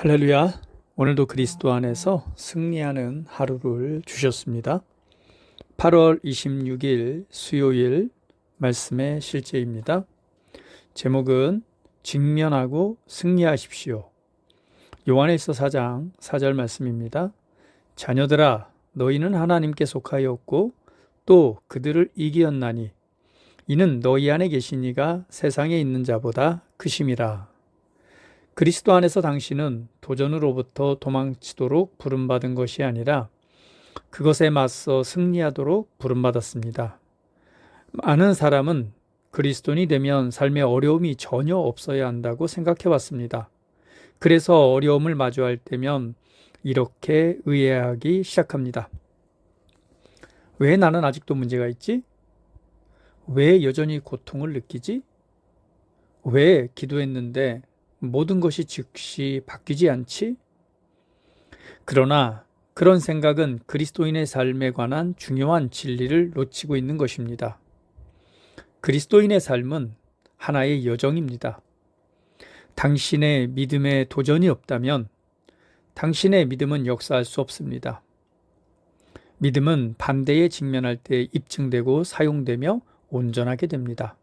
할렐루야. 오늘도 그리스도 안에서 승리하는 하루를 주셨습니다. 8월 26일 수요일 말씀의 실제입니다. 제목은 직면하고 승리하십시오. 요한일서 4장 4절 말씀입니다. 자녀들아, 너희는 하나님께 속하였고 또 그들을 이기었나니 이는 너희 안에 계신 이가 세상에 있는 자보다 크심이라. 그리스도 안에서 당신은 도전으로부터 도망치도록 부름받은 것이 아니라 그것에 맞서 승리하도록 부름받았습니다. 많은 사람은 그리스도인이 되면 삶에 어려움이 전혀 없어야 한다고 생각해 왔습니다. 그래서 어려움을 마주할 때면 이렇게 의아해하기 시작합니다. 왜 나는 아직도 문제가 있지? 왜 여전히 고통을 느끼지? 왜 기도했는데 모든 것이 즉시 바뀌지 않지? 그러나 그런 생각은 그리스도인의 삶에 관한 중요한 진리를 놓치고 있는 것입니다. 그리스도인의 삶은 하나의 여정입니다. 당신의 믿음에 도전이 없다면 당신의 믿음은 역사할 수 없습니다. 믿음은 반대에 직면할 때 입증되고 사용되며 온전하게 됩니다.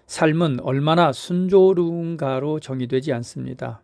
삶은 얼마나 순조로운가로 정의되지 않습니다.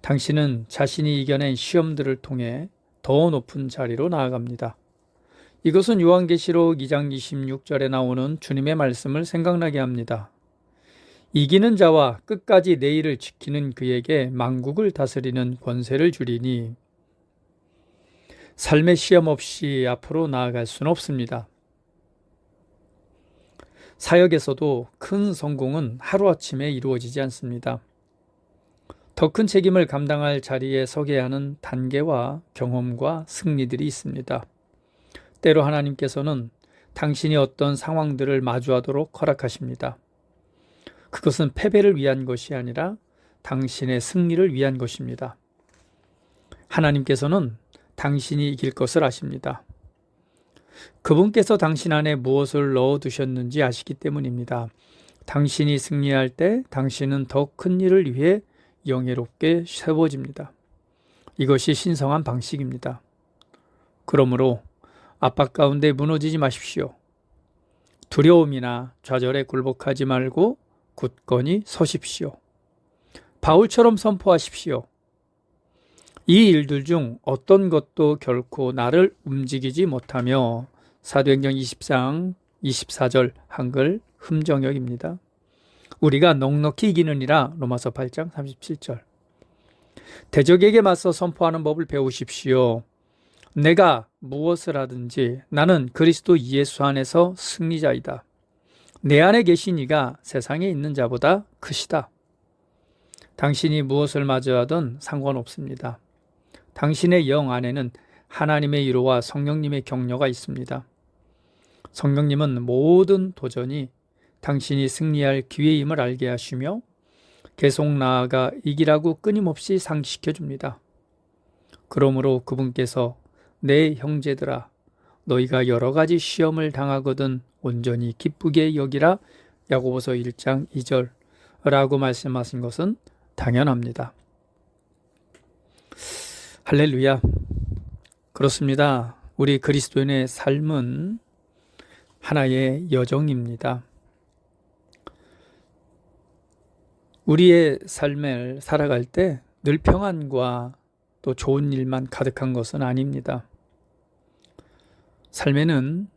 당신은 자신이 이겨낸 시험들을 통해 더 높은 자리로 나아갑니다. 이것은 요한계시록 2장 26절에 나오는 주님의 말씀을 생각나게 합니다. 이기는 자와 끝까지 내 일을 지키는 그에게 만국을 다스리는 권세를 주리니 삶의 시험 없이 앞으로 나아갈 수는 없습니다. 사역에서도 큰 성공은 하루아침에 이루어지지 않습니다. 더 큰 책임을 감당할 자리에 서게 하는 단계와 경험과 승리들이 있습니다. 때로 하나님께서는 당신이 어떤 상황들을 마주하도록 허락하십니다. 그것은 패배를 위한 것이 아니라 당신의 승리를 위한 것입니다. 하나님께서는 당신이 이길 것을 아십니다. 그분께서 당신 안에 무엇을 넣어두셨는지 아시기 때문입니다. 당신이 승리할 때 당신은 더 큰 일을 위해 영예롭게 세워집니다. 이것이 신성한 방식입니다. 그러므로 압박 가운데 무너지지 마십시오. 두려움이나 좌절에 굴복하지 말고 굳건히 서십시오. 바울처럼 선포하십시오. 이 일들 중 어떤 것도 결코 나를 움직이지 못하며 사도행전 20장 24절 한글 흠정역입니다. 우리가 넉넉히 이기느니라 로마서 8장 37절. 대적에게 맞서 선포하는 법을 배우십시오. 내가 무엇을 하든지 나는 그리스도 예수 안에서 승리자이다. 내 안에 계신 이가 세상에 있는 자보다 크시다. 당신이 무엇을 마주하든 상관없습니다. 당신의 영 안에는 하나님의 위로와 성령님의 격려가 있습니다. 성령님은 모든 도전이 당신이 승리할 기회임을 알게 하시며 계속 나아가 이기라고 끊임없이 상기시켜 줍니다. 그러므로 그분께서 내 형제들아 너희가 여러 가지 시험을 당하거든 온전히 기쁘게 여기라 야고보서 1장 2절라고 말씀하신 것은 당연합니다. 할렐루야. 그렇습니다. 우리 그리스도인의 삶은 하나의 여정입니다. 우리의 삶을 살아갈 때 늘 평안과 또 좋은 일만 가득한 것은 아닙니다. 삶에는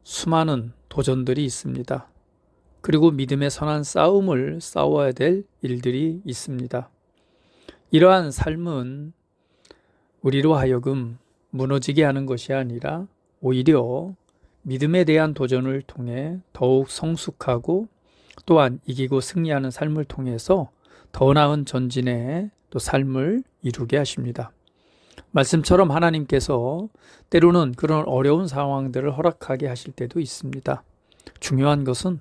수많은 도전들이 있습니다. 그리고 믿음의 선한 싸움을 싸워야 될 일들이 있습니다. 이러한 삶은 우리로 하여금 무너지게 하는 것이 아니라 오히려 믿음에 대한 도전을 통해 더욱 성숙하고 또한 이기고 승리하는 삶을 통해서 더 나은 전진의 또 삶을 이루게 하십니다. 말씀처럼 하나님께서 때로는 그런 어려운 상황들을 허락하게 하실 때도 있습니다. 중요한 것은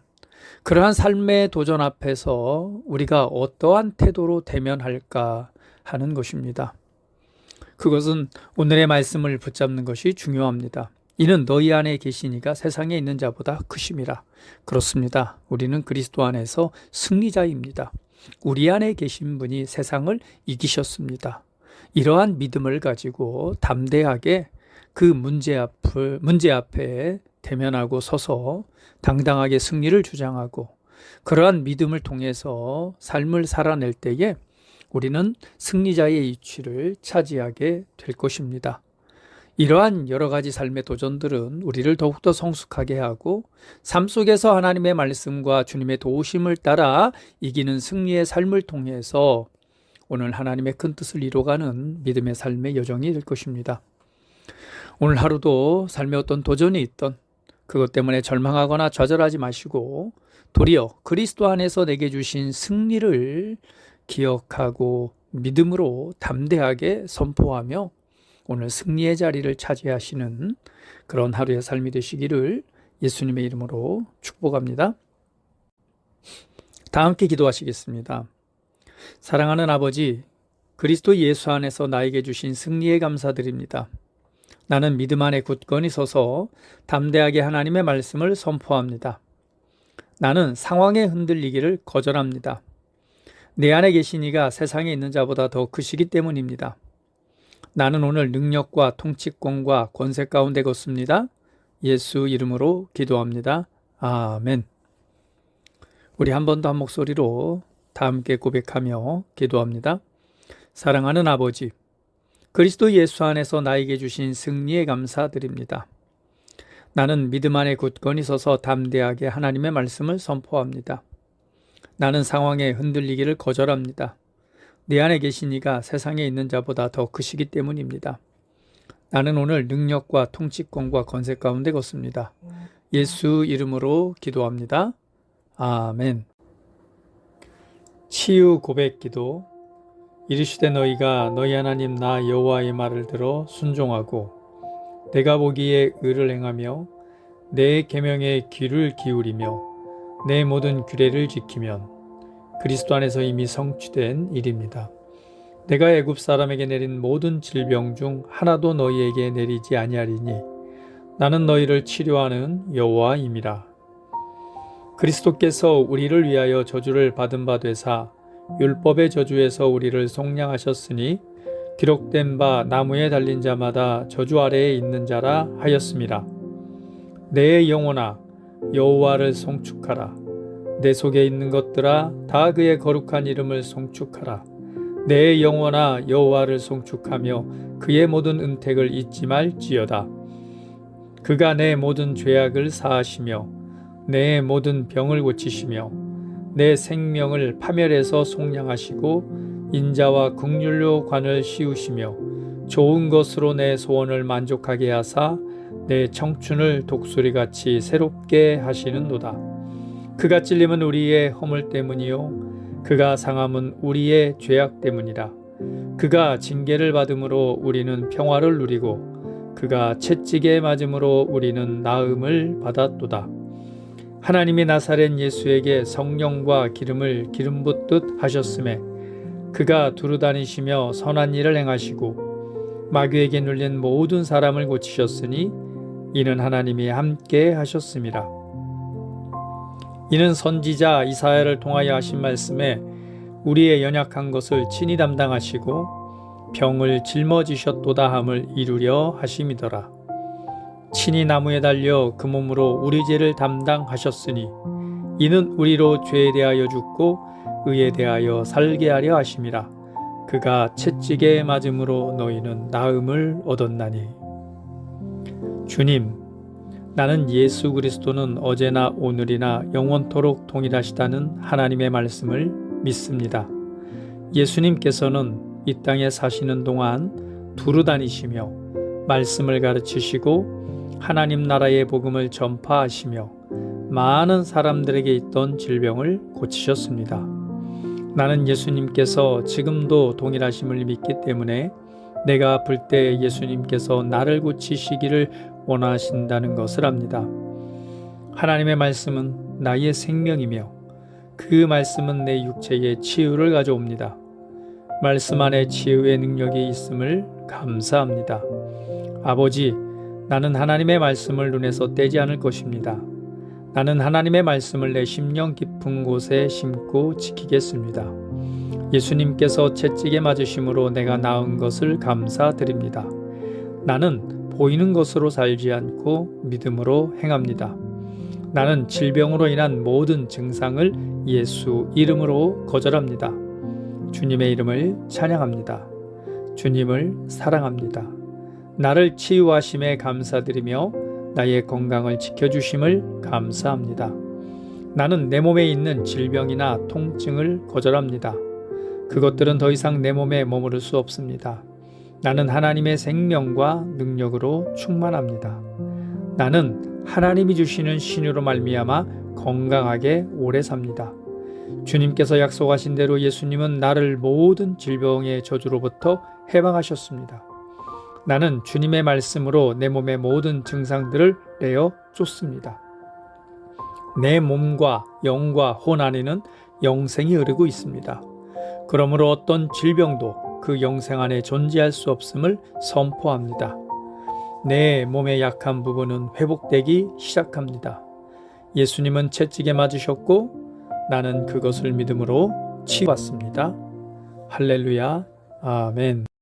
그러한 삶의 도전 앞에서 우리가 어떠한 태도로 대면할까 하는 것입니다. 그것은 오늘의 말씀을 붙잡는 것이 중요합니다. 이는 너희 안에 계시니가 세상에 있는 자보다 크심이라. 그렇습니다. 우리는 그리스도 안에서 승리자입니다. 우리 안에 계신 분이 세상을 이기셨습니다. 이러한 믿음을 가지고 담대하게 그 문제 앞에 대면하고 서서 당당하게 승리를 주장하고 그러한 믿음을 통해서 삶을 살아낼 때에 우리는 승리자의 위치를 차지하게 될 것입니다. 이러한 여러 가지 삶의 도전들은 우리를 더욱더 성숙하게 하고 삶 속에서 하나님의 말씀과 주님의 도우심을 따라 이기는 승리의 삶을 통해서 오늘 하나님의 큰 뜻을 이뤄가는 믿음의 삶의 여정이 될 것입니다. 오늘 하루도 삶에 어떤 도전이 있던 그것 때문에 절망하거나 좌절하지 마시고 도리어 그리스도 안에서 내게 주신 승리를 기억하고 믿음으로 담대하게 선포하며 오늘 승리의 자리를 차지하시는 그런 하루의 삶이 되시기를 예수님의 이름으로 축복합니다. 다 함께 기도하시겠습니다. 사랑하는 아버지, 그리스도 예수 안에서 나에게 주신 승리에 감사드립니다. 나는 믿음 안에 굳건히 서서 담대하게 하나님의 말씀을 선포합니다. 나는 상황에 흔들리기를 거절합니다. 내 안에 계신 이가 세상에 있는 자보다 더 크시기 때문입니다. 나는 오늘 능력과 통치권과 권세 가운데 걷습니다. 예수 이름으로 기도합니다. 아멘. 우리 한 번 더 한 목소리로 다 함께 고백하며 기도합니다. 사랑하는 아버지, 그리스도 예수 안에서 나에게 주신 승리에 감사드립니다. 나는 믿음 안에 굳건히 서서 담대하게 하나님의 말씀을 선포합니다. 나는 상황에 흔들리기를 거절합니다. 내 안에 계신 이가 세상에 있는 자보다 더 크시기 때문입니다. 나는 오늘 능력과 통치권과 권세 가운데 걷습니다. 예수 이름으로 기도합니다. 아멘. 치유 고백 기도. 이르시되 너희가 너희 하나님 나 여호와의 말을 들어 순종하고 내가 보기에 의를 행하며 내 계명에 귀를 기울이며 내 모든 규례를 지키면 그리스도 안에서 이미 성취된 일입니다. 내가 애굽 사람에게 내린 모든 질병 중 하나도 너희에게 내리지 아니하리니 나는 너희를 치료하는 여호와임이라. 그리스도께서 우리를 위하여 저주를 받은 바 되사 율법의 저주에서 우리를 속량하셨으니 기록된 바 나무에 달린 자마다 저주 아래에 있는 자라 하였음이라. 내 영혼아 여호와를 송축하라. 내 속에 있는 것들아 다 그의 거룩한 이름을 송축하라. 내 영혼아 여호와를 송축하며 그의 모든 은택을 잊지 말지어다. 그가 내 모든 죄악을 사하시며 내 모든 병을 고치시며 내 생명을 파멸에서 속량하시고 인자와 긍휼로 관을 씌우시며 좋은 것으로 내 소원을 만족하게 하사 내 청춘을 독수리같이 새롭게 하시는도다. 그가 찔림은 우리의 허물 때문이요 그가 상함은 우리의 죄악 때문이라. 그가 징계를 받음으로 우리는 평화를 누리고 그가 채찍에 맞음으로 우리는 나음을 받았도다. 하나님이 나사렛 예수에게 성령과 기름을 기름 붓듯 하셨음에 그가 두루다니시며 선한 일을 행하시고 마귀에게 눌린 모든 사람을 고치셨으니 이는 하나님이 함께 하셨음이라. 이는 선지자 이사야를 통하여 하신 말씀에 우리의 연약한 것을 친히 담당하시고 병을 짊어지셨도다 함을 이루려 하심이더라. 친히 나무에 달려 그 몸으로 우리 죄를 담당하셨으니 이는 우리로 죄에 대하여 죽고 의에 대하여 살게 하려 하심이라. 그가 채찍에 맞음으로 너희는 나음을 얻었나니. 주님, 나는 예수 그리스도는 어제나 오늘이나 영원토록 동일하시다는 하나님의 말씀을 믿습니다. 예수님께서는 이 땅에 사시는 동안 두루다니시며 말씀을 가르치시고 하나님 나라의 복음을 전파하시며 많은 사람들에게 있던 질병을 고치셨습니다. 나는 예수님께서 지금도 동일하심을 믿기 때문에 내가 아플 때 예수님께서 나를 고치시기를 원하신다는 것을 압니다. 하나님의 말씀은 나의 생명이며 그 말씀은 내 육체의 치유를 가져옵니다. 말씀 안에 치유의 능력이 있음을 감사합니다. 아버지, 나는 하나님의 말씀을 눈에서 떼지 않을 것입니다. 나는 하나님의 말씀을 내 심령 깊은 곳에 심고 지키겠습니다. 예수님께서 채찍에 맞으심으로 내가 나은 것을 감사드립니다. 나는 보이는 것으로 살지 않고 믿음으로 행합니다. 나는 질병으로 인한 모든 증상을 예수 이름으로 거절합니다. 주님의 이름을 찬양합니다. 주님을 사랑합니다. 나를 치유하심에 감사드리며 나의 건강을 지켜주심을 감사합니다. 나는 내 몸에 있는 질병이나 통증을 거절합니다. 그것들은 더 이상 내 몸에 머무를 수 없습니다. 나는 하나님의 생명과 능력으로 충만합니다. 나는 하나님이 주시는 신유로 말미암아 건강하게 오래 삽니다. 주님께서 약속하신 대로 예수님은 나를 모든 질병의 저주로부터 해방하셨습니다. 나는 주님의 말씀으로 내 몸의 모든 증상들을 내어 쫓습니다. 내 몸과 영과 혼 안에는 영생이 흐르고 있습니다. 그러므로 어떤 질병도 그 영생 안에 존재할 수 없음을 선포합니다. 내 몸의 약한 부분은 회복되기 시작합니다. 예수님은 채찍에 맞으셨고 나는 그것을 믿음으로 치유받습니다. 할렐루야, 아멘.